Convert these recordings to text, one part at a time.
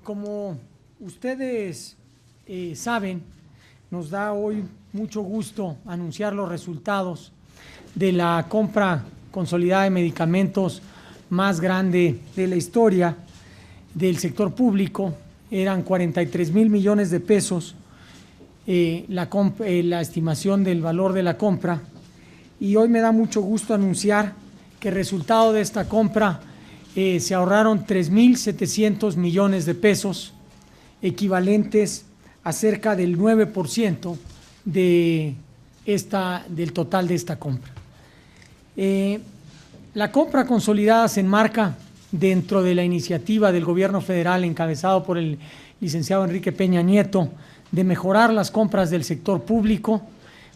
Como ustedes saben, nos da hoy mucho gusto anunciar los resultados de la compra consolidada de medicamentos más grande de la historia del sector público. Eran 43,000 millones de pesos la estimación del valor de la compra, y hoy me da mucho gusto anunciar que el resultado de esta compra se ahorraron 3,700 millones de pesos, equivalentes a cerca del 9% del total de esta compra. La compra consolidada se enmarca dentro de la iniciativa del gobierno federal encabezado por el licenciado Enrique Peña Nieto de mejorar las compras del sector público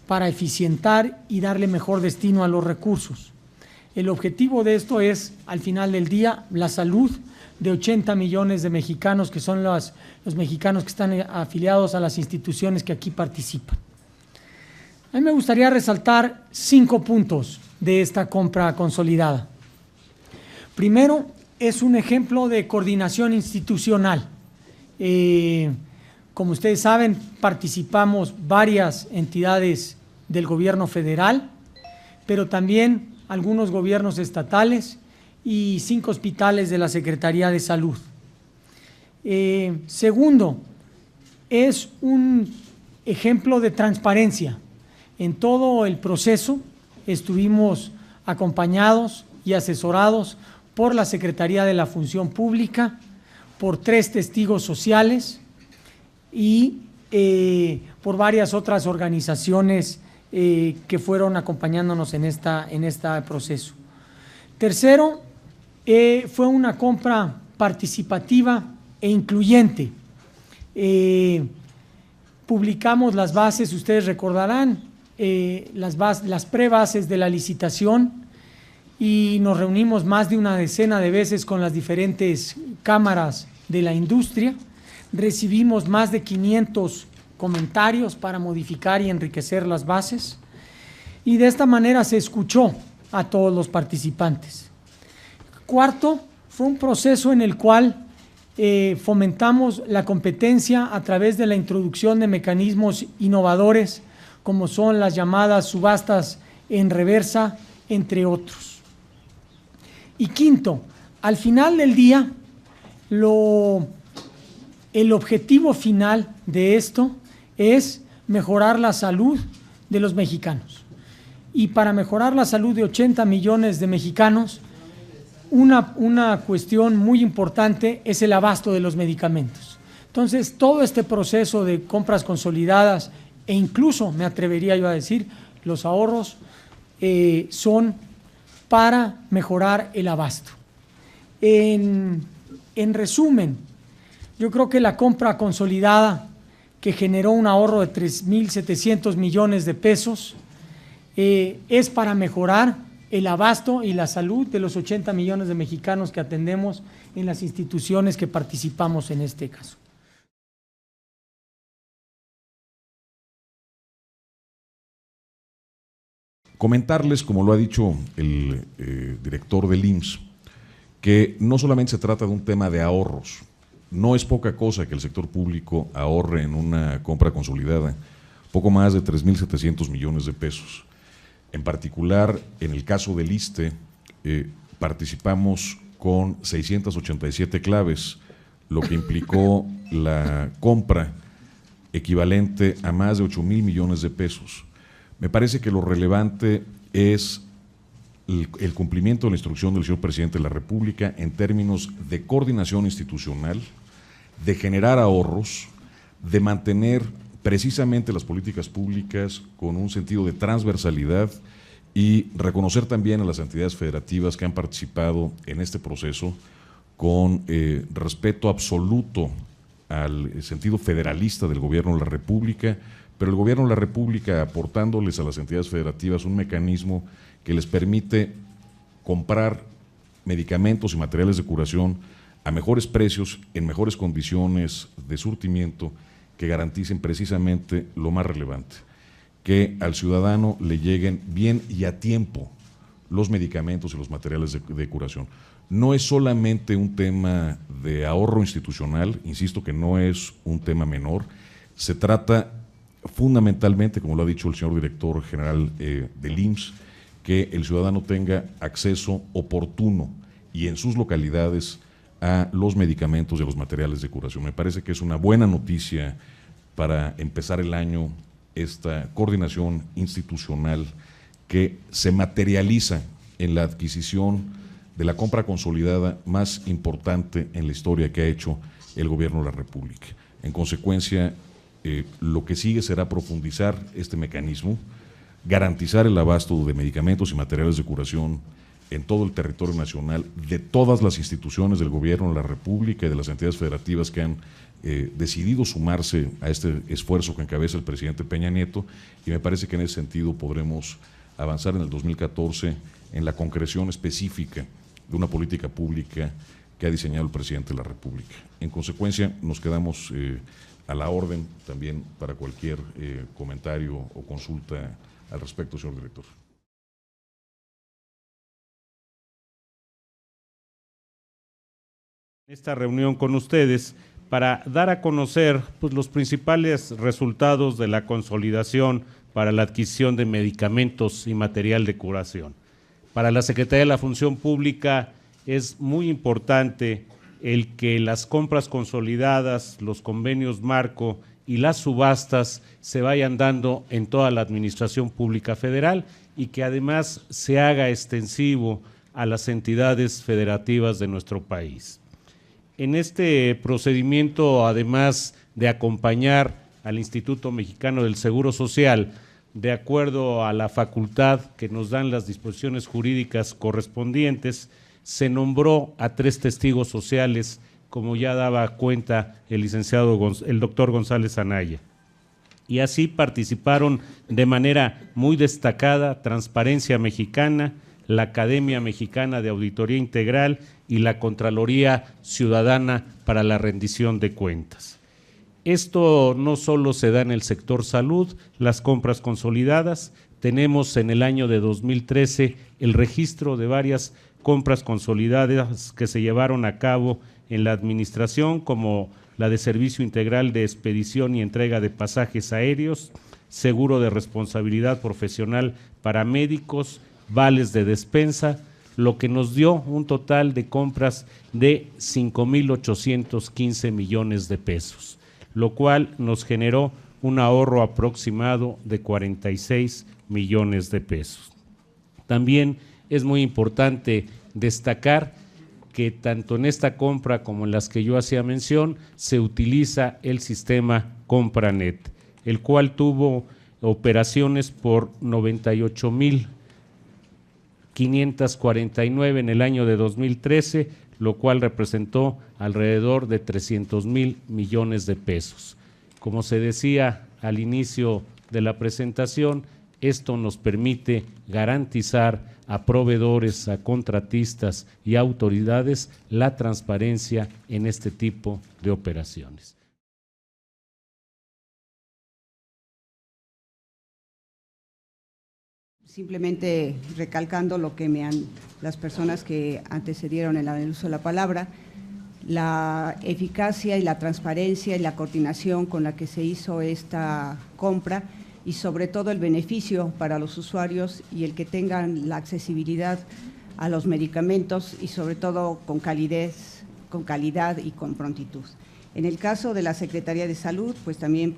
para eficientar y darle mejor destino a los recursos. El objetivo de esto es, al final del día, la salud de 80 millones de mexicanos, que son los mexicanos que están afiliados a las instituciones que aquí participan. A mí me gustaría resaltar 5 puntos de esta compra consolidada. Primero, es un ejemplo de coordinación institucional. Como ustedes saben, participamos varias entidades del gobierno federal, pero también algunos gobiernos estatales y 5 hospitales de la Secretaría de Salud. Segundo, es un ejemplo de transparencia. En todo el proceso estuvimos acompañados y asesorados por la Secretaría de la Función Pública, por 3 testigos sociales y por varias otras organizaciones que fueron acompañándonos en este proceso. Tercero, fue una compra participativa e incluyente. Publicamos las bases, ustedes recordarán, las prebases de la licitación, y nos reunimos más de una decena de veces con las diferentes cámaras de la industria. Recibimos más de 500 comentarios para modificar y enriquecer las bases, y de esta manera se escuchó a todos los participantes. Cuarto, fue un proceso en el cual fomentamos la competencia a través de la introducción de mecanismos innovadores, como son las llamadas subastas en reversa, entre otros. Y quinto, al final del día, el objetivo final de esto es mejorar la salud de los mexicanos. Y para mejorar la salud de 80 millones de mexicanos, una cuestión muy importante es el abasto de los medicamentos. Entonces, todo este proceso de compras consolidadas, e incluso, me atrevería yo a decir, los ahorros son para mejorar el abasto. En resumen, yo creo que la compra consolidada, que generó un ahorro de 3,700 millones de pesos, es para mejorar el abasto y la salud de los 80 millones de mexicanos que atendemos en las instituciones que participamos en este caso. Comentarles, como lo ha dicho el director del IMSS, que no solamente se trata de un tema de ahorros. No es poca cosa que el sector público ahorre en una compra consolidada poco más de 3,700 millones de pesos. En particular, en el caso del ISSSTE, participamos con 687 claves, lo que implicó la compra equivalente a más de 8,000 millones de pesos. Me parece que lo relevante es el cumplimiento de la instrucción del señor presidente de la República en términos de coordinación institucional, de generar ahorros, de mantener precisamente las políticas públicas con un sentido de transversalidad y reconocer también a las entidades federativas que han participado en este proceso con respeto absoluto al sentido federalista del gobierno de la República, pero el gobierno de la República aportándoles a las entidades federativas un mecanismo que les permite comprar medicamentos y materiales de curación a mejores precios, en mejores condiciones de surtimiento, que garanticen precisamente lo más relevante, que al ciudadano le lleguen bien y a tiempo los medicamentos y los materiales de curación. no es solamente un tema de ahorro institucional, insisto que no es un tema menor, se trata fundamentalmente, como lo ha dicho el señor director general del IMSS, que el ciudadano tenga acceso oportuno y en sus localidades a los medicamentos y a los materiales de curación. Me parece que es una buena noticia para empezar el año esta coordinación institucional que se materializa en la adquisición de la compra consolidada más importante en la historia que ha hecho el Gobierno de la República. En consecuencia, lo que sigue será profundizar este mecanismo, garantizar el abasto de medicamentos y materiales de curación en todo el territorio nacional de todas las instituciones del Gobierno de la República y de las entidades federativas que han decidido sumarse a este esfuerzo que encabeza el presidente Peña Nieto, y me parece que en ese sentido podremos avanzar en el 2014 en la concreción específica de una política pública que ha diseñado el presidente de la República. En consecuencia, nos quedamos a la orden también para cualquier comentario o consulta al respecto, señor director. Esta reunión con ustedes para dar a conocer pues, los principales resultados de la consolidación para la adquisición de medicamentos y material de curación. Para la Secretaría de la Función Pública es muy importante el que las compras consolidadas, los convenios marco y las subastas se vayan dando en toda la Administración Pública Federal y que además se haga extensivo a las entidades federativas de nuestro país. En este procedimiento, además de acompañar al Instituto Mexicano del Seguro Social, de acuerdo a la facultad que nos dan las disposiciones jurídicas correspondientes, se nombró a 3 testigos sociales, como ya daba cuenta el doctor González Anaya. Y así participaron de manera muy destacada Transparencia Mexicana, la Academia Mexicana de Auditoría Integral y la Contraloría Ciudadana para la Rendición de Cuentas. Esto no solo se da en el sector salud, las compras consolidadas, tenemos en el año de 2013 el registro de varias compras consolidadas que se llevaron a cabo en la administración, como la de Servicio Integral de Expedición y Entrega de Pasajes Aéreos, Seguro de Responsabilidad Profesional para Médicos, vales de despensa, lo que nos dio un total de compras de 5,815 millones de pesos, lo cual nos generó un ahorro aproximado de 46 millones de pesos. También es muy importante destacar que tanto en esta compra como en las que yo hacía mención, se utiliza el sistema CompraNet, el cual tuvo operaciones por 98,549 en el año de 2013, lo cual representó alrededor de 300,000 millones de pesos. Como se decía al inicio de la presentación, esto nos permite garantizar a proveedores, a contratistas y a autoridades la transparencia en este tipo de operaciones. Simplemente recalcando lo que las personas que antecedieron en el uso de la palabra, la eficacia y la transparencia y la coordinación con la que se hizo esta compra y sobre todo el beneficio para los usuarios y el que tengan la accesibilidad a los medicamentos y sobre todo con calidez, con calidad y con prontitud. En el caso de la Secretaría de Salud, pues también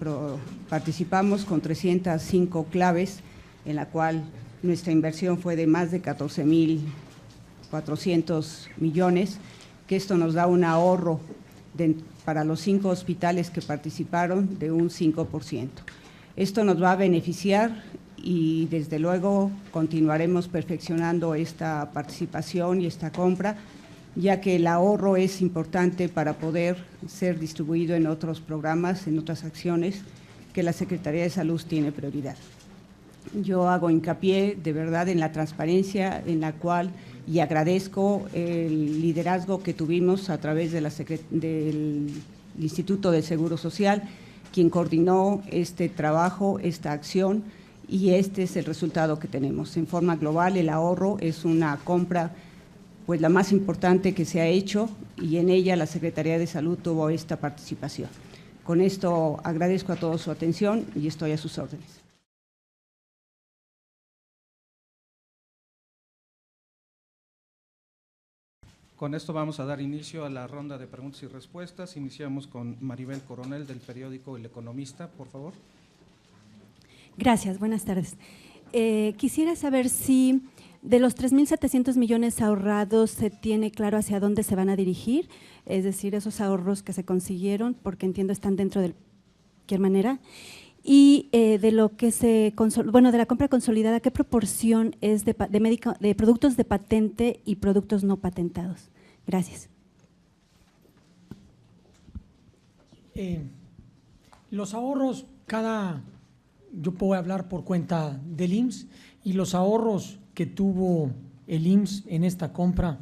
participamos con 305 claves, en la cual nuestra inversión fue de más de 14,400 millones, que esto nos da un ahorro para los 5 hospitales que participaron de un 5%. Esto nos va a beneficiar y desde luego continuaremos perfeccionando esta participación y esta compra, ya que el ahorro es importante para poder ser distribuido en otros programas, en otras acciones que la Secretaría de Salud tiene prioridad. Yo hago hincapié de verdad en la transparencia en la cual y agradezco el liderazgo que tuvimos a través de del Instituto del Seguro Social, quien coordinó este trabajo, esta acción, y este es el resultado que tenemos. En forma global, el ahorro es una compra pues la más importante que se ha hecho, y en ella la Secretaría de Salud tuvo esta participación. Con esto agradezco a todos su atención y estoy a sus órdenes. Con esto vamos a dar inicio a la ronda de preguntas y respuestas. Iniciamos con Maribel Coronel del periódico El Economista, por favor. Gracias, buenas tardes. Quisiera saber si de los 3.700 millones ahorrados se tiene claro hacia dónde se van a dirigir, es decir, esos ahorros que se consiguieron, porque entiendo están dentro de cualquier manera, y de lo que de la compra consolidada, ¿qué proporción es de productos de patente y productos no patentados? Gracias. Los ahorros, yo puedo hablar por cuenta del IMSS, y los ahorros que tuvo el IMSS en esta compra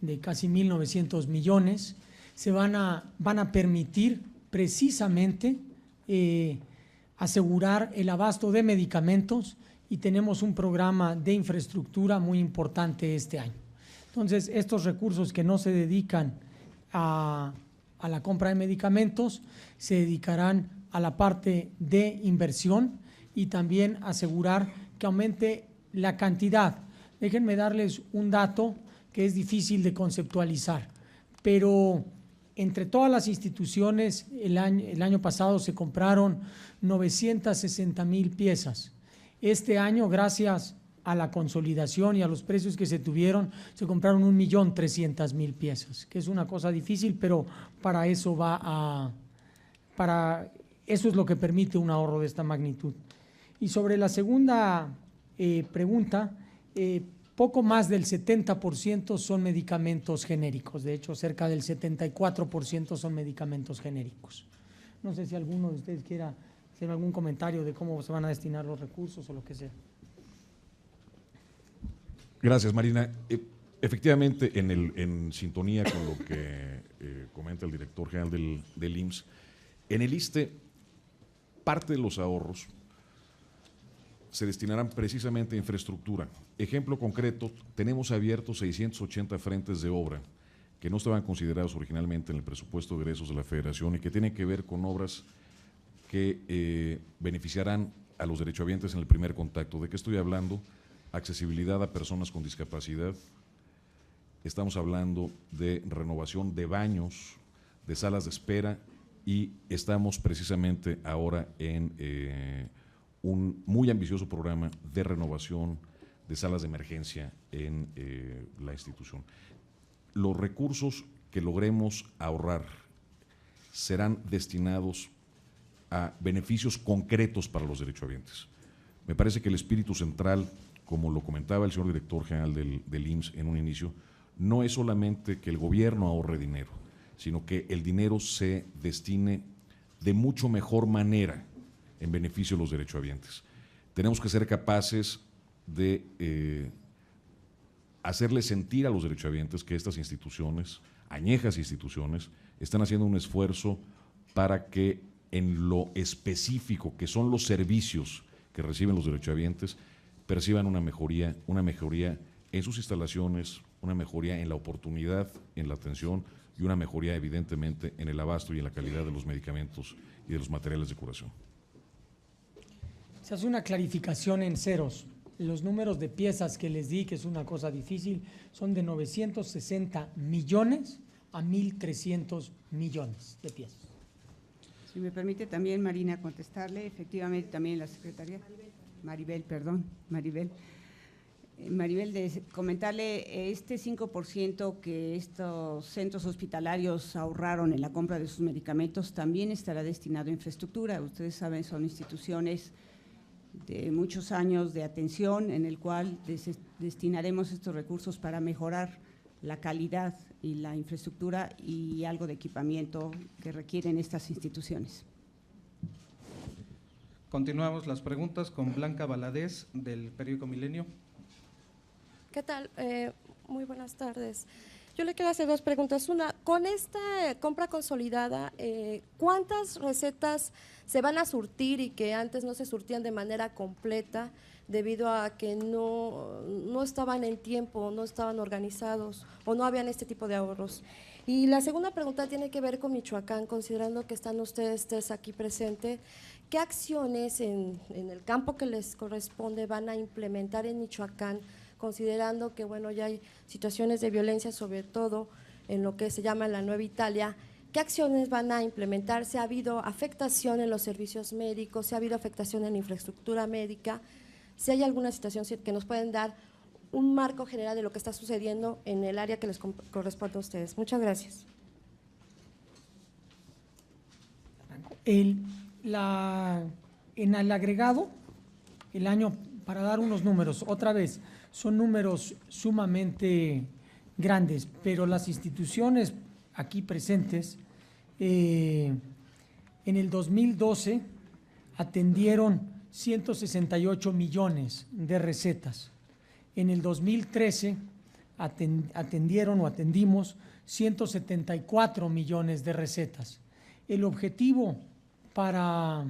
de casi 1.900 millones van a permitir precisamente asegurar el abasto de medicamentos, y tenemos un programa de infraestructura muy importante este año. Entonces, estos recursos que no se dedican a la compra de medicamentos se dedicarán a la parte de inversión y también asegurar que aumente la cantidad. Déjenme darles un dato que es difícil de conceptualizar, pero entre todas las instituciones el año pasado se compraron 960,000 piezas. Este año, gracias a la consolidación y a los precios que se tuvieron, se compraron 1,300,000 piezas, que es una cosa difícil, pero para eso eso es lo que permite un ahorro de esta magnitud. Y sobre la segunda pregunta, poco más del 70% son medicamentos genéricos, de hecho cerca del 74% son medicamentos genéricos. No sé si alguno de ustedes quiera hacer algún comentario de cómo se van a destinar los recursos o lo que sea. Gracias, Marina. Efectivamente, en sintonía con lo que comenta el director general del IMSS, en el ISSSTE, parte de los ahorros se destinarán precisamente a infraestructura. Ejemplo concreto, tenemos abiertos 680 frentes de obra que no estaban considerados originalmente en el presupuesto de egresos de la Federación y que tienen que ver con obras que beneficiarán a los derechohabientes en el primer contacto. ¿De qué estoy hablando? Accesibilidad a personas con discapacidad. Estamos hablando de renovación de baños, de salas de espera, y estamos precisamente ahora en un muy ambicioso programa de renovación de salas de emergencia en la institución. Los recursos que logremos ahorrar serán destinados a beneficios concretos para los derechohabientes. Me parece que el espíritu central, como lo comentaba el señor director general del IMSS en un inicio, no es solamente que el gobierno ahorre dinero, sino que el dinero se destine de mucho mejor manera en beneficio de los derechohabientes. Tenemos que ser capaces de hacerle sentir a los derechohabientes que estas instituciones, añejas instituciones, están haciendo un esfuerzo para que en lo específico que son los servicios que reciben los derechohabientes, perciban una mejoría en sus instalaciones, una mejoría en la oportunidad, en la atención, y una mejoría evidentemente en el abasto y en la calidad de los medicamentos y de los materiales de curación. Se hace una clarificación en ceros. Los números de piezas que les di, que es una cosa difícil, son de 960 millones a 1.300 millones de piezas. Si me permite también, Marina, contestarle, efectivamente también la secretaria, Maribel, comentarle este 5% que estos centros hospitalarios ahorraron en la compra de sus medicamentos también estará destinado a infraestructura. Ustedes saben, son instituciones de muchos años de atención en el cual destinaremos estos recursos para mejorar la calidad y la infraestructura y algo de equipamiento que requieren estas instituciones. Continuamos las preguntas con Blanca Valadez del periódico Milenio. ¿Qué tal? Muy buenas tardes. Yo le quiero hacer dos preguntas. Una, con esta compra consolidada, ¿cuántas recetas se van a surtir y que antes no se surtían de manera completa debido a que no estaban en tiempo, no estaban organizados o no habían este tipo de ahorros? Y la segunda pregunta tiene que ver con Michoacán, considerando que están ustedes aquí presentes. ¿Qué acciones en el campo que les corresponde van a implementar en Michoacán, considerando que bueno, ya hay situaciones de violencia, sobre todo en lo que se llama la Nueva Italia? ¿Qué acciones van a implementar? ¿Se ha habido afectación en los servicios médicos? ¿Se ha habido afectación en la infraestructura médica? Si hay alguna situación que nos pueden dar un marco general de lo que está sucediendo en el área que les corresponde a ustedes. Muchas gracias. En el agregado, el año, para dar unos números, otra vez, son números sumamente grandes, pero las instituciones aquí presentes, en el 2012 atendieron 168 millones de recetas. En el 2013 atendimos 174 millones de recetas. El objetivo para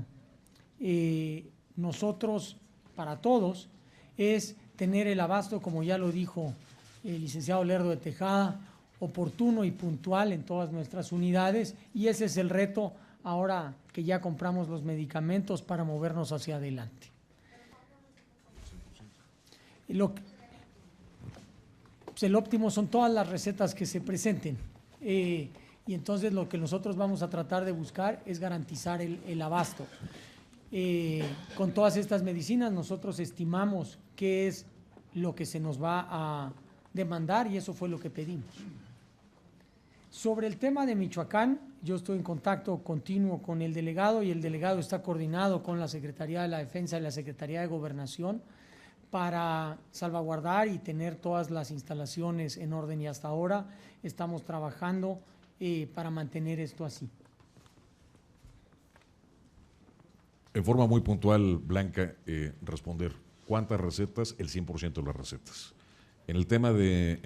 nosotros, para todos, es tener el abasto, como ya lo dijo el licenciado Lerdo de Tejada, oportuno y puntual en todas nuestras unidades, y ese es el reto ahora que ya compramos los medicamentos para movernos hacia adelante. El óptimo son todas las recetas que se presenten, y entonces lo que nosotros vamos a tratar de buscar es garantizar el abasto. Con todas estas medicinas nosotros estimamos qué es lo que se nos va a demandar y eso fue lo que pedimos. Sobre el tema de Michoacán, yo estoy en contacto continuo con el delegado y el delegado está coordinado con la Secretaría de la Defensa y la Secretaría de Gobernación para salvaguardar y tener todas las instalaciones en orden, y hasta ahora estamos trabajando para mantener esto así. En forma muy puntual, Blanca, responder, ¿cuántas recetas? El 100% de las recetas. En el tema de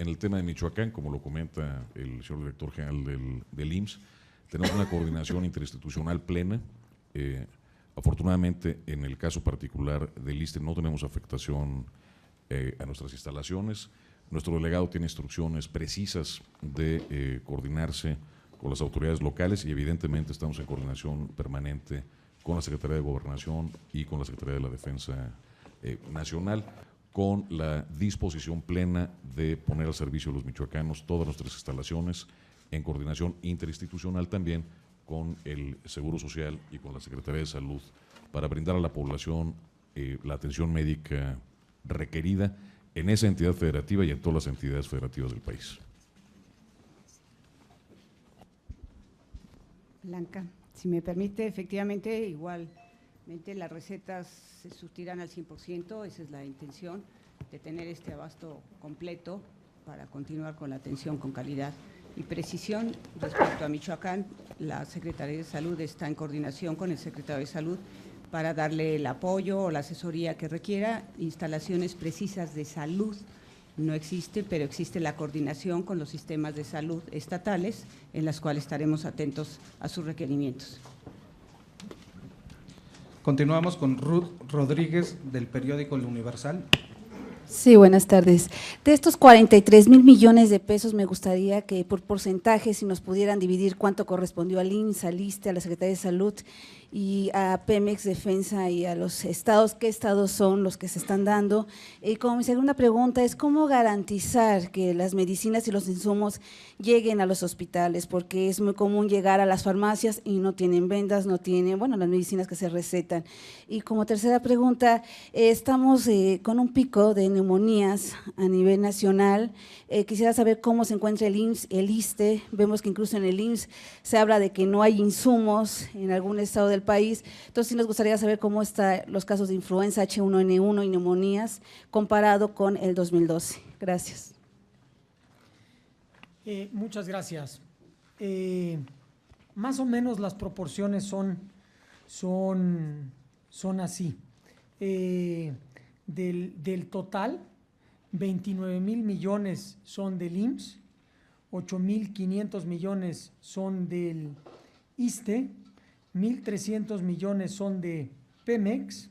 Michoacán, como lo comenta el señor director general del IMSS, tenemos una coordinación interinstitucional plena. Afortunadamente, en el caso particular del ISSSTE no tenemos afectación a nuestras instalaciones. Nuestro delegado tiene instrucciones precisas de coordinarse con las autoridades locales y evidentemente estamos en coordinación permanente con la Secretaría de Gobernación y con la Secretaría de la Defensa Nacional, con la disposición plena de poner al servicio de los michoacanos todas nuestras instalaciones, en coordinación interinstitucional también con el Seguro Social y con la Secretaría de Salud, para brindar a la población la atención médica requerida en esa entidad federativa y en todas las entidades federativas del país. Blanca, si me permite, efectivamente, igualmente las recetas se surtirán al 100%, esa es la intención, de tener este abasto completo para continuar con la atención con calidad y precisión. Respecto a Michoacán, la Secretaría de Salud está en coordinación con el secretario de Salud para darle el apoyo o la asesoría que requiera. Instalaciones precisas de salud no existe, pero existe la coordinación con los sistemas de salud estatales, en las cuales estaremos atentos a sus requerimientos. Continuamos con Ruth Rodríguez, del periódico El Universal. Sí, buenas tardes. De estos 43,000 millones de pesos, me gustaría que por porcentaje, si nos pudieran dividir cuánto correspondió al IMSS, al ISSSTE, a la Secretaría de Salud y a Pemex Defensa y a los estados, qué estados son los que se están dando. Y como mi segunda pregunta es, ¿cómo garantizar que las medicinas y los insumos lleguen a los hospitales? Porque es muy común llegar a las farmacias y no tienen vendas, no tienen, bueno, las medicinas que se recetan. Y como tercera pregunta, estamos con un pico de neumonías a nivel nacional. Quisiera saber cómo se encuentra el IMSS, el ISSSTE. Vemos que incluso en el IMSS se habla de que no hay insumos en algún estado del país. Entonces, sí nos gustaría saber cómo están los casos de influenza H1N1 y neumonías comparado con el 2012. Gracias. Muchas gracias. Más o menos las proporciones son así. Del total, 29,000 millones son del IMSS, 8.500 millones son del ISSSTE, 1.300 millones son de Pemex,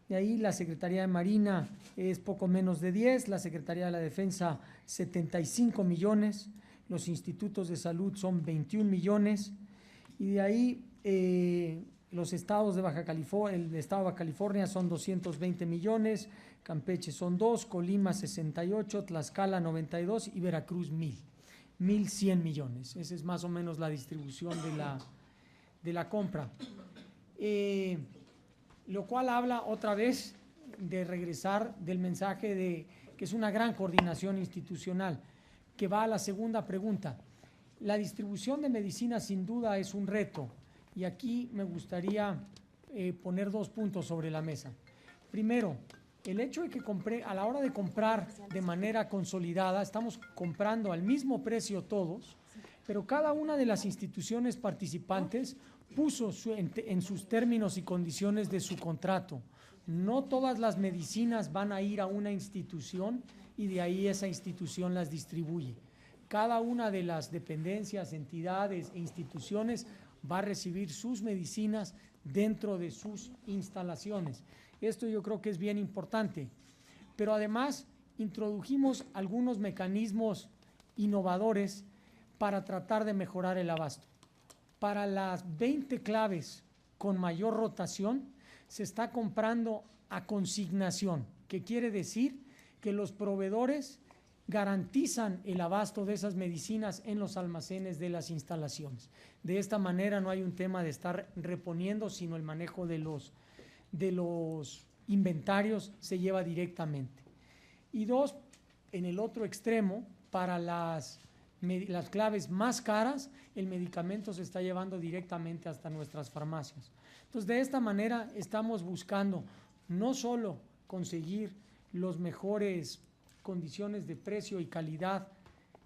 y ahí la Secretaría de Marina es poco menos de 10, la Secretaría de la Defensa 75 millones, los institutos de salud son 21 millones, y de ahí los estados de Baja California, el estado de Baja California son 220 millones, Campeche son 2, Colima 68, Tlaxcala 92 y Veracruz 1.100 millones. Esa es más o menos la distribución de la compra. Lo cual habla otra vez de regresar del mensaje de que es una gran coordinación institucional, que va a la segunda pregunta. La distribución de medicina sin duda es un reto, y aquí me gustaría poner 2 puntos sobre la mesa. Primero, el hecho de que a la hora de comprar de manera consolidada, estamos comprando al mismo precio todos, pero cada una de las instituciones participantes puso en sus términos y condiciones de su contrato. No todas las medicinas van a ir a una institución y de ahí esa institución las distribuye. Cada una de las dependencias, entidades e instituciones va a recibir sus medicinas dentro de sus instalaciones. Esto yo creo que es bien importante. Pero además introdujimos algunos mecanismos innovadores para tratar de mejorar el abasto. Para las 20 claves con mayor rotación se está comprando a consignación, que quiere decir que los proveedores garantizan el abasto de esas medicinas en los almacenes de las instalaciones. De esta manera no hay un tema de estar reponiendo, sino el manejo de los inventarios se lleva directamente. Y 2, en el otro extremo, para las claves más caras, el medicamento se está llevando directamente hasta nuestras farmacias. Entonces, de esta manera estamos buscando no solo conseguir los mejores condiciones de precio y calidad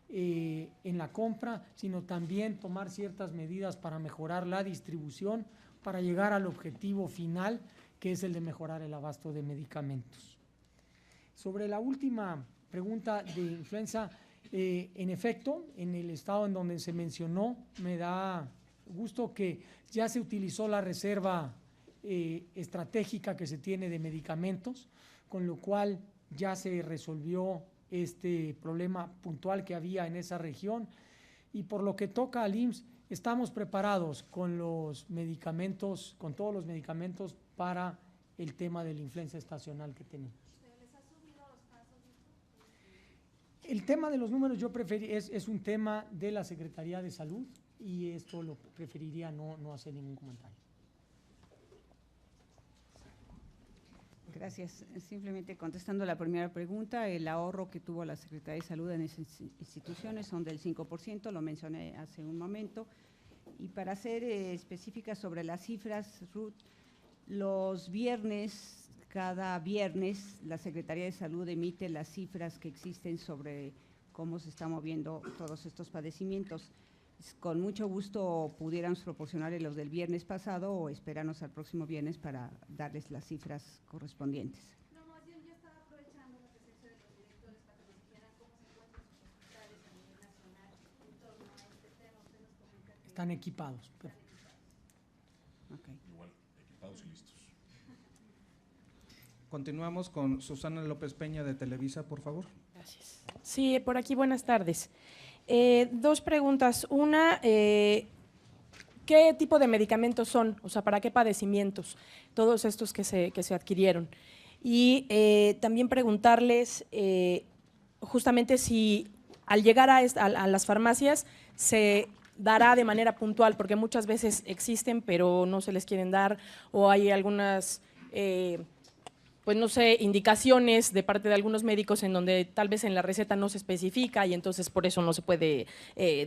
en la compra, sino también tomar ciertas medidas para mejorar la distribución, para llegar al objetivo final, que es el de mejorar el abasto de medicamentos. Sobre la última pregunta de influenza, en efecto, en el estado en donde se mencionó, me da gusto que ya se utilizó la reserva estratégica que se tiene de medicamentos, con lo cual ya se resolvió este problema puntual que había en esa región, y por lo que toca al IMSS, estamos preparados con los medicamentos, con todos los medicamentos para el tema de la influenza estacional que tenemos. El tema de los números es un tema de la Secretaría de Salud, y esto lo preferiría no hacer ningún comentario. Gracias. Simplemente contestando la primera pregunta, el ahorro que tuvo la Secretaría de Salud en esas instituciones son del 5%, lo mencioné hace un momento. Y para ser específica sobre las cifras, Ruth, los viernes, cada viernes, la Secretaría de Salud emite las cifras que existen sobre cómo se están moviendo todos estos padecimientos. Con mucho gusto pudiéramos proporcionarles los del viernes pasado o esperarnos al próximo viernes para darles las cifras correspondientes. No, más bien yo estaba aprovechando la presencia de los directores para que nos dijeran cómo se encuentran sus hospitales a nivel nacional en torno a este tema. Usted nos comenta que están equipados. Okay. Igual, equipados y listos. Continuamos con Susana López Peña de Televisa, por favor. Gracias. Sí, por aquí, buenas tardes. 2 preguntas. Una, ¿qué tipo de medicamentos son? O sea, ¿para qué padecimientos? Todos estos que se adquirieron. Y también preguntarles justamente si al llegar a las farmacias se dará de manera puntual, porque muchas veces existen, pero no se les quieren dar, o hay algunas pues no sé, indicaciones de parte de algunos médicos en donde tal vez en la receta no se especifica y entonces por eso no se puede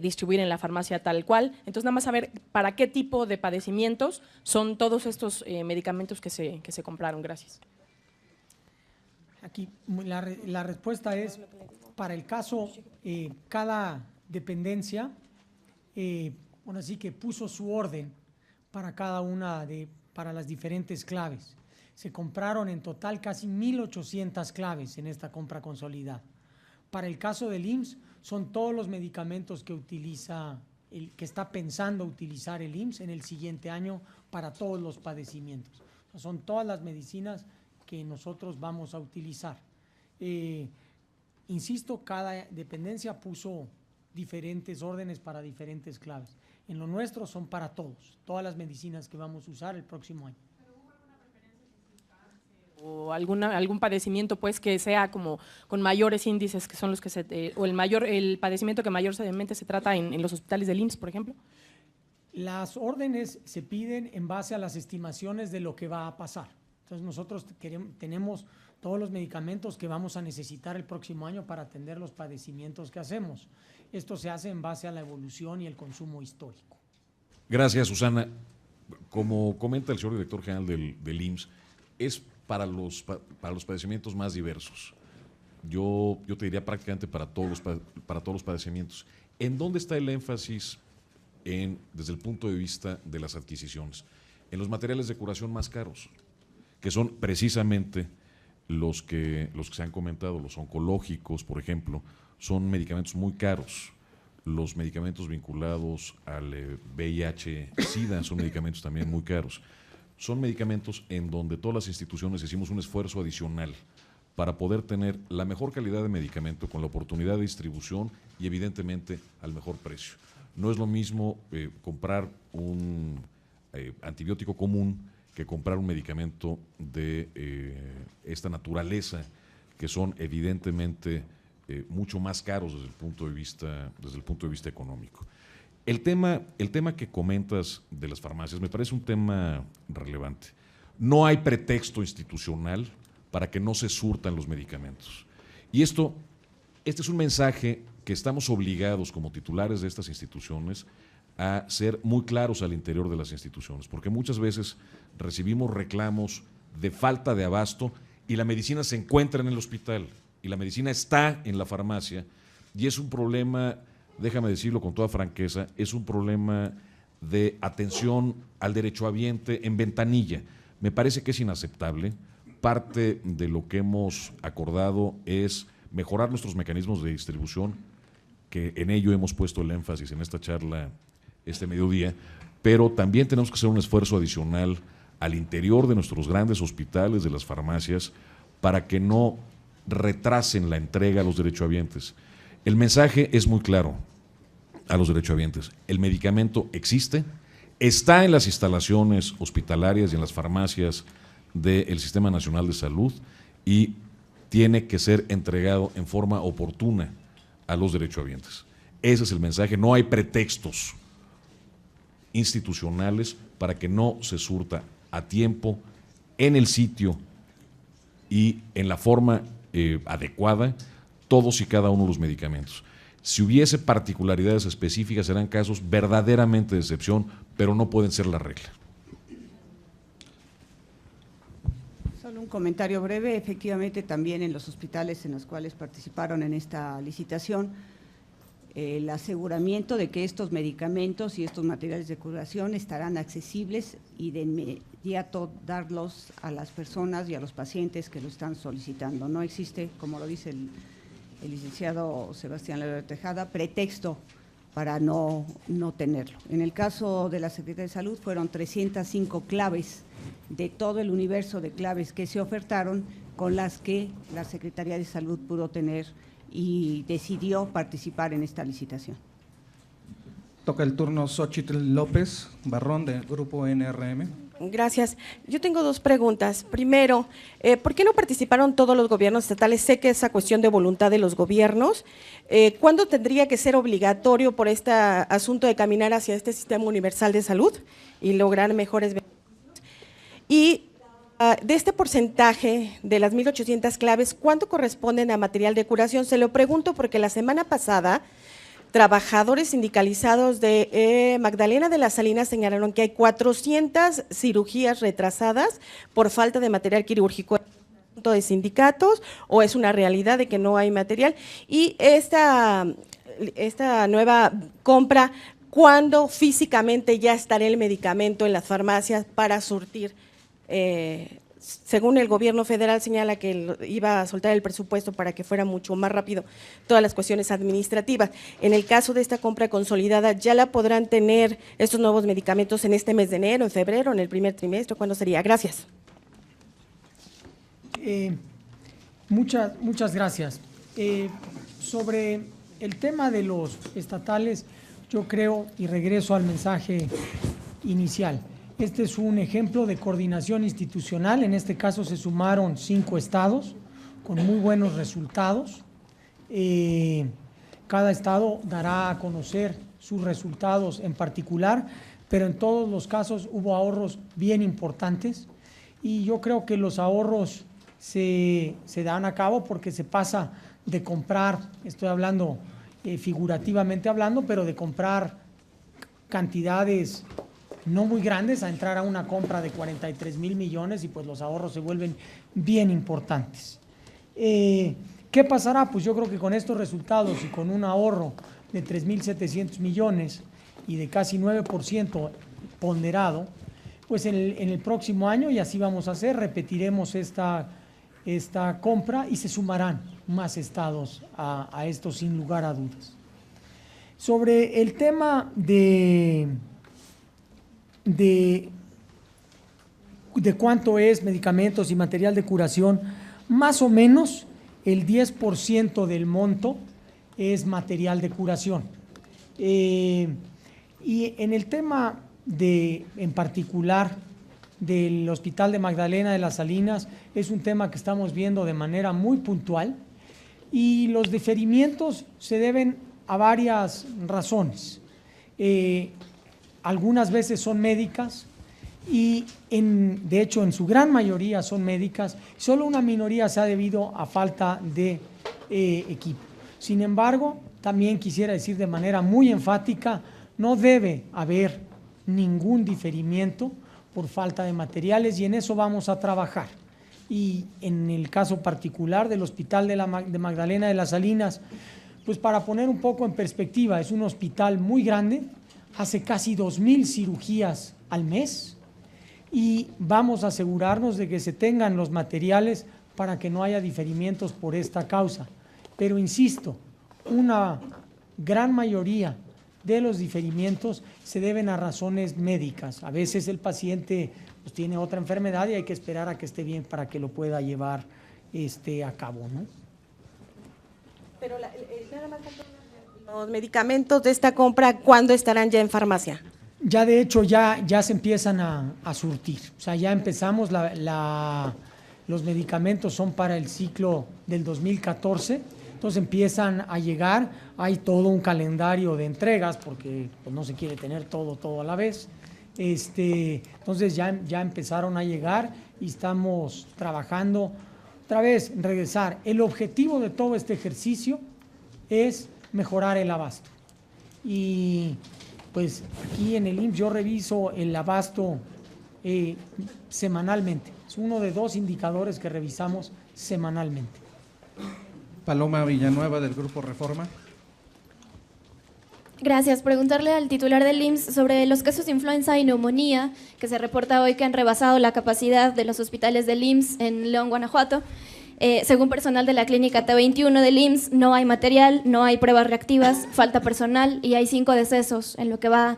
distribuir en la farmacia tal cual. Entonces, nada más saber para qué tipo de padecimientos son todos estos medicamentos que se compraron. Gracias. Aquí la respuesta es, para el caso, cada dependencia, bueno, así que puso su orden para cada una para las diferentes claves. Se compraron en total casi 1.800 claves en esta compra consolidada. Para el caso del IMSS, son todos los medicamentos que utiliza, que está pensando utilizar el IMSS en el siguiente año para todos los padecimientos. O sea, son todas las medicinas que nosotros vamos a utilizar. Insisto, cada dependencia puso diferentes órdenes para diferentes claves. En lo nuestro son para todos, todas las medicinas que vamos a usar el próximo año. O algún padecimiento pues que sea como con mayores índices, que son los que o el padecimiento que mayormente se trata en los hospitales del IMSS, por ejemplo. Las órdenes se piden en base a las estimaciones de lo que va a pasar. Entonces nosotros tenemos todos los medicamentos que vamos a necesitar el próximo año para atender los padecimientos que hacemos. Esto se hace en base a la evolución y el consumo histórico. Gracias, Susana. Como comenta el señor director general del IMSS, es para los padecimientos más diversos. Yo te diría prácticamente para todos los padecimientos. ¿En dónde está el énfasis desde el punto de vista de las adquisiciones? En los materiales de curación más caros, que son precisamente los que se han comentado, los oncológicos, por ejemplo, son medicamentos muy caros. Los medicamentos vinculados al VIH-Sida son medicamentos también muy caros. Son medicamentos en donde todas las instituciones hicimos un esfuerzo adicional para poder tener la mejor calidad de medicamento con la oportunidad de distribución y evidentemente al mejor precio. No es lo mismo comprar un antibiótico común que comprar un medicamento de esta naturaleza, que son evidentemente mucho más caros desde el punto de vista económico. El tema que comentas de las farmacias me parece un tema relevante. No hay pretexto institucional para que no se surtan los medicamentos. Y este es un mensaje que estamos obligados como titulares de estas instituciones a ser muy claros al interior de las instituciones, porque muchas veces recibimos reclamos de falta de abasto y la medicina se encuentra en el hospital y la medicina está en la farmacia y es un problema, déjame decirlo con toda franqueza, es un problema de atención al derechohabiente en ventanilla. Me parece que es inaceptable. Parte de lo que hemos acordado es mejorar nuestros mecanismos de distribución, que en ello hemos puesto el énfasis en esta charla este mediodía, pero también tenemos que hacer un esfuerzo adicional al interior de nuestros grandes hospitales, de las farmacias, para que no retrasen la entrega a los derechohabientes. El mensaje es muy claro a los derechohabientes. El medicamento existe, está en las instalaciones hospitalarias y en las farmacias del Sistema Nacional de Salud y tiene que ser entregado en forma oportuna a los derechohabientes. Ese es el mensaje. No hay pretextos institucionales para que no se surta a tiempo, en el sitio y en la forma adecuada todos y cada uno de los medicamentos. Si hubiese particularidades específicas serán casos verdaderamente de excepción, pero no pueden ser la regla. Solo un comentario breve. Efectivamente, también en los hospitales en los cuales participaron en esta licitación, el aseguramiento de que estos medicamentos y estos materiales de curación estarán accesibles y de inmediato darlos a las personas y a los pacientes que lo están solicitando. No existe, como lo dice el licenciado Sebastián Lerdo Tejada, pretexto para no tenerlo. En el caso de la Secretaría de Salud fueron 305 claves de todo el universo de claves que se ofertaron, con las que la Secretaría de Salud pudo tener y decidió participar en esta licitación. Toca el turno Xochitl López Barrón, del Grupo NRM. Gracias. Yo tengo dos preguntas. Primero, ¿por qué no participaron todos los gobiernos estatales? Sé que es a cuestión de voluntad de los gobiernos. ¿Cuándo tendría que ser obligatorio por este asunto de caminar hacia este sistema universal de salud y lograr mejores beneficios? Y de este porcentaje de las 1,800 claves, ¿cuánto corresponden a material de curación? Se lo pregunto porque la semana pasada trabajadores sindicalizados de Magdalena de las Salinas señalaron que hay 400 cirugías retrasadas por falta de material quirúrgico de sindicatos, o es una realidad de que no hay material. Y esta nueva compra, ¿cuándo físicamente ya estará el medicamento en las farmacias para surtir según el gobierno federal señala que iba a soltar el presupuesto para que fuera mucho más rápido todas las cuestiones administrativas. En el caso de esta compra consolidada, ¿ya la podrán tener estos nuevos medicamentos en este mes de enero, en febrero, en el primer trimestre? ¿Cuándo sería? Gracias. Muchas gracias. Sobre el tema de los estatales, yo creo, y regreso al mensaje inicial, este es un ejemplo de coordinación institucional. En este caso se sumaron 5 estados con muy buenos resultados. Cada estado dará a conocer sus resultados en particular, pero en todos los casos hubo ahorros bien importantes y yo creo que los ahorros se dan a cabo porque se pasa de comprar, estoy hablando figurativamente hablando, pero de comprar cantidades no muy grandes a entrar a una compra de 43,000 millones y pues los ahorros se vuelven bien importantes. ¿Qué pasará? Pues yo creo que con estos resultados y con un ahorro de 3,700 millones y de casi 9% ponderado, pues en el próximo año, y así vamos a hacer, repetiremos esta compra y se sumarán más estados a esto sin lugar a dudas. Sobre el tema de cuánto es medicamentos y material de curación, más o menos el 10% del monto es material de curación. Y en el tema en particular del Hospital de Magdalena de las Salinas, es un tema que estamos viendo de manera muy puntual y los diferimientos se deben a varias razones. Algunas veces son médicas y de hecho en su gran mayoría son médicas, solo una minoría se ha debido a falta de equipo. Sin embargo, también quisiera decir de manera muy enfática, no debe haber ningún diferimiento por falta de materiales y en eso vamos a trabajar. Y en el caso particular del Hospital de Magdalena de las Salinas, pues para poner un poco en perspectiva, es un hospital muy grande, hace casi 2,000 cirugías al mes y vamos a asegurarnos de que se tengan los materiales para que no haya diferimientos por esta causa. Pero insisto, una gran mayoría de los diferimientos se deben a razones médicas. A veces el paciente pues, tiene otra enfermedad y hay que esperar a que esté bien para que lo pueda llevar a cabo, ¿no? Pero nada más los medicamentos de esta compra, ¿cuándo estarán ya en farmacia? Ya de hecho ya se empiezan a surtir, o sea, ya empezamos, los medicamentos son para el ciclo del 2014, entonces empiezan a llegar, hay todo un calendario de entregas porque pues, no se quiere tener todo a la vez, entonces ya empezaron a llegar y estamos trabajando, otra vez, regresar. El objetivo de todo este ejercicio es mejorar el abasto y pues aquí en el IMSS yo reviso el abasto semanalmente, es uno de 2 indicadores que revisamos semanalmente. Paloma Villanueva, del Grupo Reforma. Gracias. Preguntarle al titular del IMSS sobre los casos de influenza y neumonía que se reporta hoy que han rebasado la capacidad de los hospitales del IMSS en León, Guanajuato. Según personal de la clínica T21 del IMSS, no hay material, no hay pruebas reactivas, falta personal y hay 5 decesos en lo que va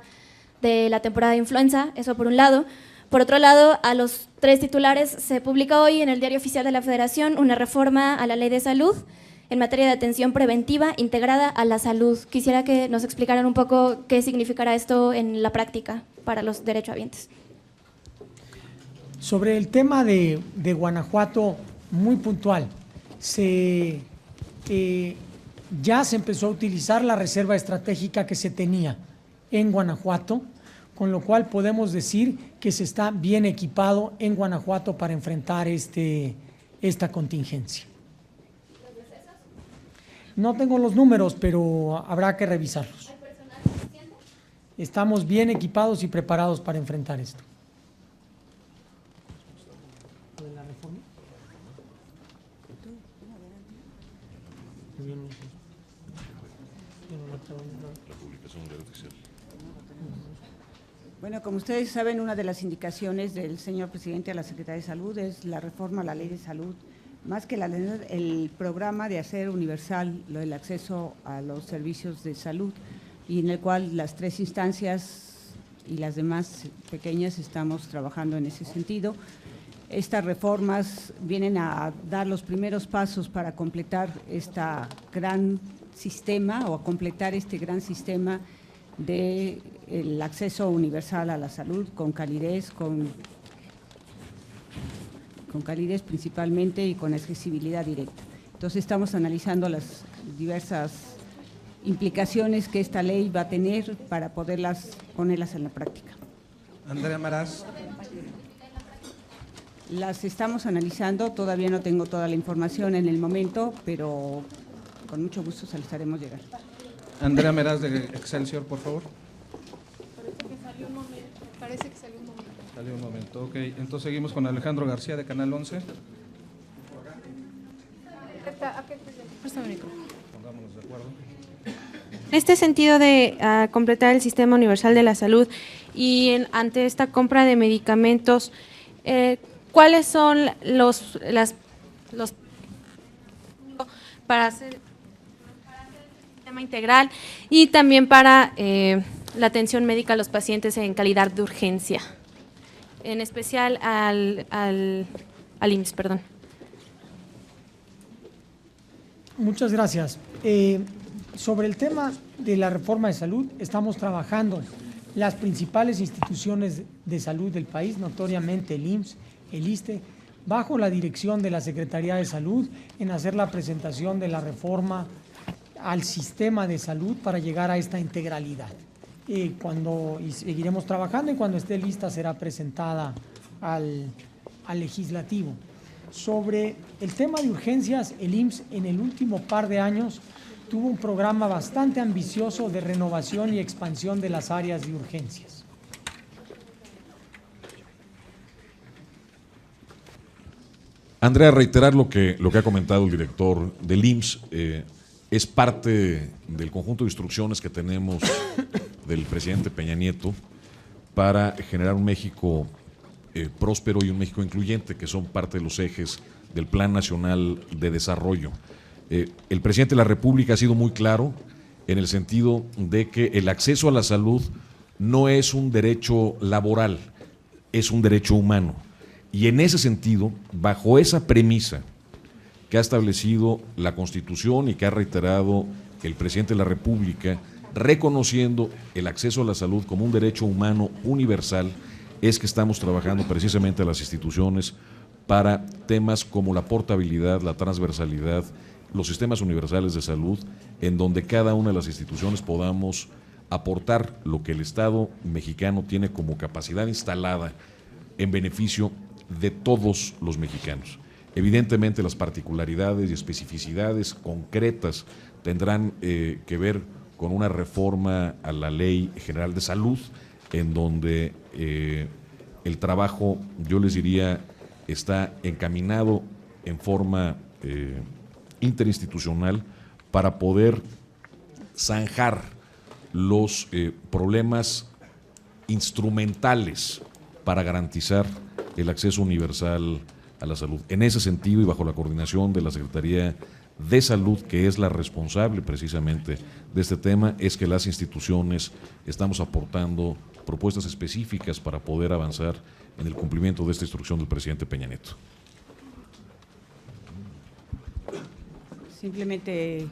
de la temporada de influenza, eso por un lado. Por otro lado, a los 3 titulares se publica hoy en el Diario Oficial de la Federación una reforma a la Ley de Salud en materia de atención preventiva integrada a la salud. Quisiera que nos explicaran un poco qué significará esto en la práctica para los derechohabientes. Sobre el tema de Guanajuato, muy puntual, ya se empezó a utilizar la reserva estratégica que se tenía en Guanajuato, con lo cual podemos decir que se está bien equipado en Guanajuato para enfrentar esta contingencia. No tengo los números, pero habrá que revisarlos. ¿Hay personal suficiente? Estamos bien equipados y preparados para enfrentar esto. La publicación del oficial. Bueno, como ustedes saben, una de las indicaciones del señor presidente a la Secretaría de Salud es la reforma a la Ley de Salud, más que la ley, el programa de hacer universal el acceso a los servicios de salud, y en el cual las 3 instancias y las demás pequeñas estamos trabajando en ese sentido. Estas reformas vienen a dar los primeros pasos para completar esta gran sistema o a completar este gran sistema del acceso universal a la salud con calidez, con calidez principalmente y con accesibilidad directa. Entonces estamos analizando las diversas implicaciones que esta ley va a tener para ponerlas en la práctica. Andrea Maraz. Las estamos analizando, todavía no tengo toda la información en el momento, pero con mucho gusto se las haremos llegar. Andrea Meraz de Excelsior, por favor. Parece que salió un momento. Salió un momento, ok. Entonces seguimos con Alejandro García de Canal 11. Pongámonos de acuerdo. En este sentido de completar el Sistema Universal de la Salud y ante esta compra de medicamentos, ¿cuáles son los para hacer el sistema integral y también para la atención médica a los pacientes en calidad de urgencia, en especial al IMSS, perdón? Muchas gracias. Sobre el tema de la reforma de salud, estamos trabajando las principales instituciones de salud del país, notoriamente el IMSS, el ISSSTE, bajo la dirección de la Secretaría de Salud, en hacer la presentación de la reforma al sistema de salud para llegar a esta integralidad. Y seguiremos trabajando, y cuando esté lista será presentada al legislativo. Sobre el tema de urgencias, el IMSS en el último par de años tuvo un programa bastante ambicioso de renovación y expansión de las áreas de urgencias. Andrea, reiterar lo que ha comentado el director del IMSS, es parte del conjunto de instrucciones que tenemos del presidente Peña Nieto para generar un México próspero y un México incluyente, que son parte de los ejes del Plan Nacional de Desarrollo. El presidente de la República ha sido muy claro en el sentido de que el acceso a la salud no es un derecho laboral, es un derecho humano. Y en ese sentido, bajo esa premisa que ha establecido la Constitución y que ha reiterado el presidente de la República, reconociendo el acceso a la salud como un derecho humano universal, es que estamos trabajando precisamente a las instituciones para temas como la portabilidad, la transversalidad, los sistemas universales de salud, en donde cada una de las instituciones podamos aportar lo que el Estado mexicano tiene como capacidad instalada en beneficio de todos los mexicanos. Evidentemente las particularidades y especificidades concretas tendrán que ver con una reforma a la Ley General de Salud, en donde el trabajo, yo les diría, está encaminado en forma interinstitucional para poder zanjar los problemas instrumentales para garantizar el acceso universal a la salud. En ese sentido, y bajo la coordinación de la Secretaría de Salud, que es la responsable precisamente de este tema, es que las instituciones estamos aportando propuestas específicas para poder avanzar en el cumplimiento de esta instrucción del presidente Peña Nieto. Simplemente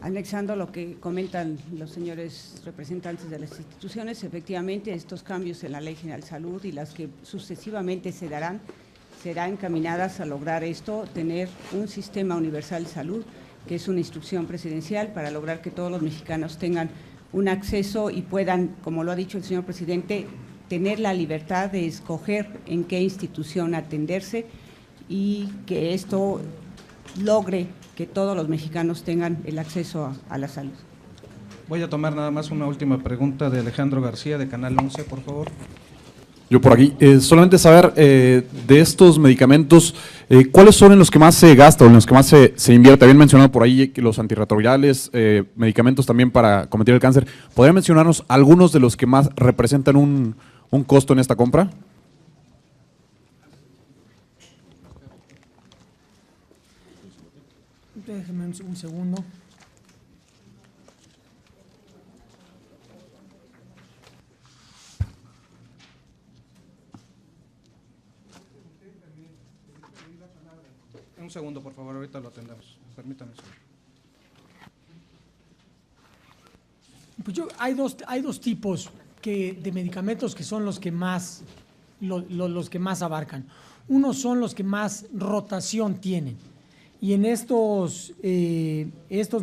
anexando lo que comentan los señores representantes de las instituciones, efectivamente estos cambios en la Ley General de Salud y las que sucesivamente se darán, serán encaminadas a lograr esto, tener un sistema universal de salud, que es una instrucción presidencial para lograr que todos los mexicanos tengan un acceso y puedan, como lo ha dicho el señor presidente, tener la libertad de escoger en qué institución atenderse, y que esto logre que todos los mexicanos tengan el acceso a la salud. Voy a tomar nada más una última pregunta de Alejandro García de Canal 11, por favor. Yo por aquí. Solamente saber de estos medicamentos, ¿cuáles son en los que más se gasta o en los que más se invierte? Habían mencionado por ahí que los antirretrovirales, medicamentos también para combatir el cáncer. ¿Podrían mencionarnos algunos de los que más representan un costo en esta compra? Déjeme un segundo. Un segundo, por favor, ahorita lo atendemos. Permítame. Pues hay dos tipos de medicamentos que son los que más, los que más abarcan. Unos son los que más rotación tienen. Y en estos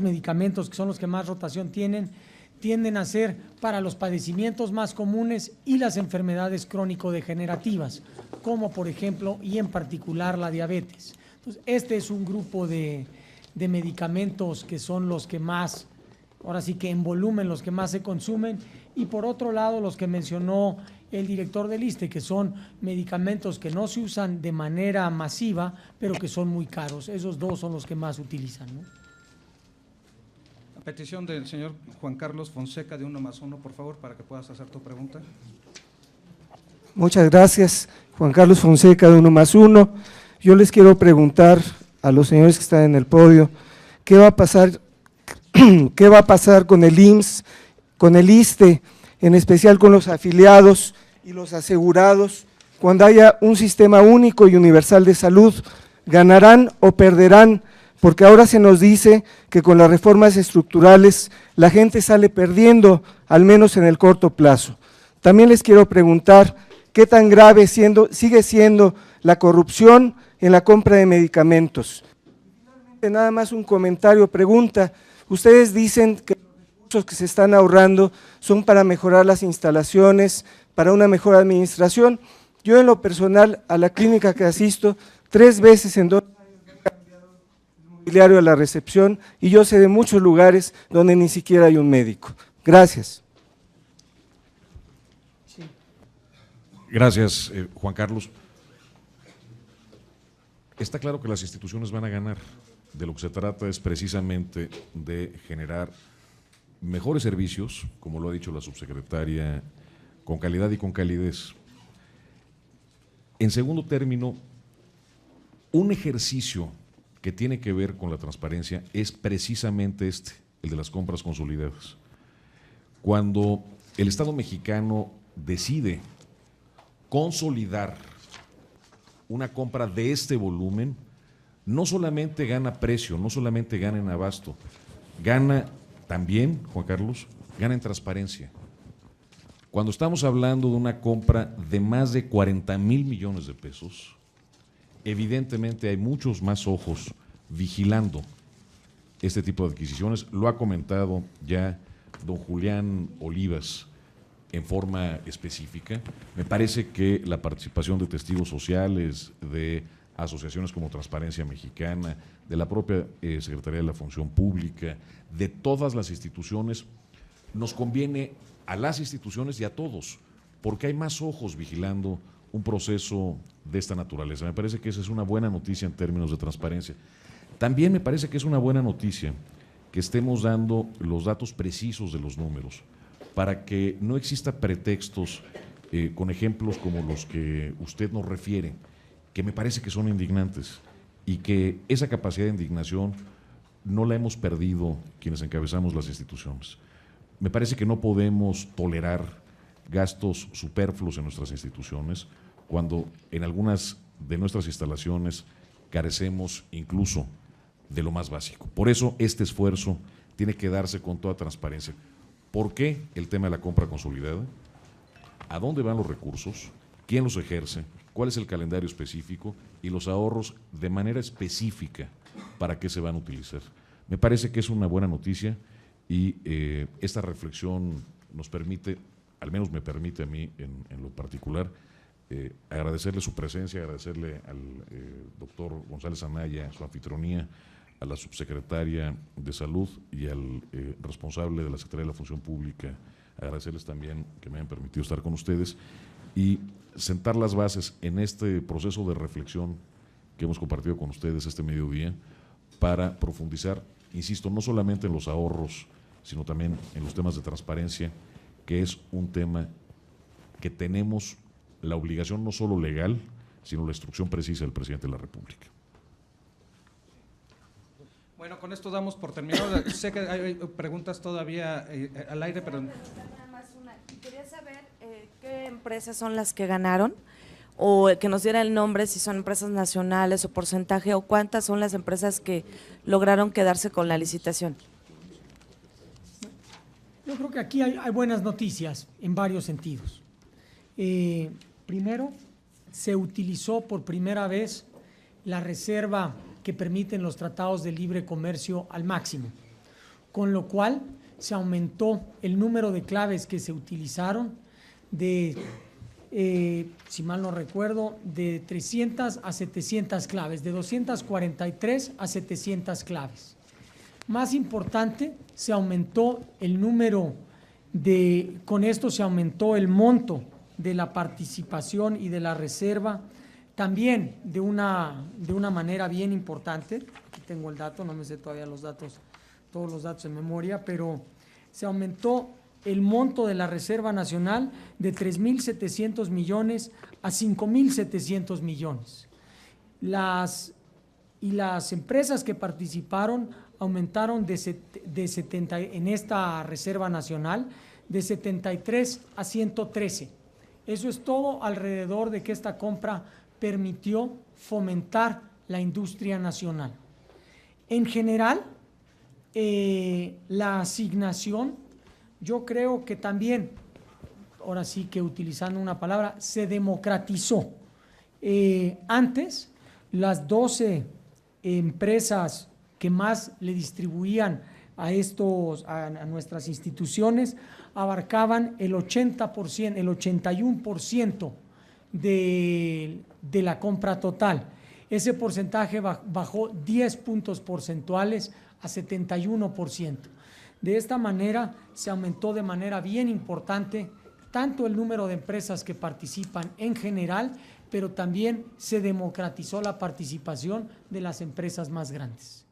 medicamentos que son los que más rotación tienen, tienden a ser para los padecimientos más comunes y las enfermedades crónico-degenerativas, como por ejemplo y en particular la diabetes. Entonces, este es un grupo de medicamentos que son los que más, ahora sí que en volumen, los que más se consumen, y por otro lado los que mencionó el director del ISSSTE, que son medicamentos que no se usan de manera masiva, pero que son muy caros. Esos dos son los que más utilizan, ¿no? A petición del señor Juan Carlos Fonseca de 1+1, por favor, para que puedas hacer tu pregunta. Muchas gracias, Juan Carlos Fonseca de 1+1. Yo les quiero preguntar a los señores que están en el podio, ¿qué va a pasar con el IMSS, con el ISSSTE, en especial con los afiliados y los asegurados, cuando haya un sistema único y universal de salud? ¿Ganarán o perderán? Porque ahora se nos dice que con las reformas estructurales la gente sale perdiendo, al menos en el corto plazo. También les quiero preguntar, ¿qué tan grave sigue siendo la corrupción en la compra de medicamentos? Nada más un comentario, pregunta. Ustedes dicen que los recursos que se están ahorrando son para mejorar las instalaciones, para una mejor administración. Yo en lo personal, a la clínica que asisto, 3 veces en 2 años he cambiado el mobiliario a la recepción, y yo sé de muchos lugares donde ni siquiera hay un médico. Gracias. Gracias, Juan Carlos. Está claro que las instituciones van a ganar. De lo que se trata es precisamente de generar mejores servicios, como lo ha dicho la subsecretaria, con calidad y con calidez. En segundo término, un ejercicio que tiene que ver con la transparencia es precisamente el de las compras consolidadas. Cuando el Estado mexicano decide consolidar una compra de este volumen, no solamente gana precio, no solamente gana en abasto, gana también, Juan Carlos, gana en transparencia. Cuando estamos hablando de una compra de más de 40,000 millones de pesos, evidentemente hay muchos más ojos vigilando este tipo de adquisiciones. Lo ha comentado ya don Julián Olivas en forma específica. Me parece que la participación de testigos sociales, de asociaciones como Transparencia Mexicana, de la propia Secretaría de la Función Pública, de todas las instituciones, nos conviene a las instituciones y a todos, porque hay más ojos vigilando un proceso de esta naturaleza. Me parece que esa es una buena noticia en términos de transparencia. También me parece que es una buena noticia que estemos dando los datos precisos de los números, para que no exista pretextos con ejemplos como los que usted nos refiere, que me parece que son indignantes, y que esa capacidad de indignación no la hemos perdido quienes encabezamos las instituciones. Me parece que no podemos tolerar gastos superfluos en nuestras instituciones cuando en algunas de nuestras instalaciones carecemos incluso de lo más básico. Por eso este esfuerzo tiene que darse con toda transparencia. ¿Por qué el tema de la compra consolidada? ¿A dónde van los recursos? ¿Quién los ejerce? ¿Cuál es el calendario específico? Y los ahorros de manera específica, ¿para qué se van a utilizar? Me parece que es una buena noticia, y esta reflexión nos permite, al menos me permite a mí en lo particular, agradecerle su presencia, agradecerle al doctor González Anaya su anfitrionía, a la subsecretaria de Salud y al responsable de la Secretaría de la Función Pública, agradecerles también que me hayan permitido estar con ustedes, y sentar las bases en este proceso de reflexión que hemos compartido con ustedes este mediodía para profundizar, insisto, no solamente en los ahorros, sino también en los temas de transparencia, que es un tema que tenemos la obligación no solo legal, sino la instrucción precisa del presidente de la República. Bueno, con esto damos por terminado. Sé que hay preguntas todavía al aire, pero… Quería saber qué empresas son las que ganaron, o que nos diera el nombre, si son empresas nacionales o porcentaje, o cuántas son las empresas que lograron quedarse con la licitación. Yo creo que aquí hay buenas noticias en varios sentidos. Primero, se utilizó por primera vez la reserva que permiten los tratados de libre comercio al máximo, con lo cual se aumentó el número de claves que se utilizaron de, si mal no recuerdo, de 300 a 700 claves, de 243 a 700 claves. Más importante, se aumentó el número con esto se aumentó el monto de la participación y de la reserva, también de una manera bien importante. Aquí tengo el dato, no me sé todavía todos los datos en memoria, pero se aumentó el monto de la Reserva Nacional de 3.700 millones a 5.700 millones. Las empresas que participaron aumentaron en esta Reserva Nacional de 73 a 113. Eso es todo alrededor de que esta compra permitió fomentar la industria nacional. En general, la asignación, yo creo que también, ahora sí que utilizando una palabra, se democratizó. Antes, las 12 empresas que más le distribuían a nuestras instituciones abarcaban el 80%, el 81% de la compra total. Ese porcentaje bajó 10 puntos porcentuales a 71%. De esta manera se aumentó de manera bien importante tanto el número de empresas que participan en general, pero también se democratizó la participación de las empresas más grandes.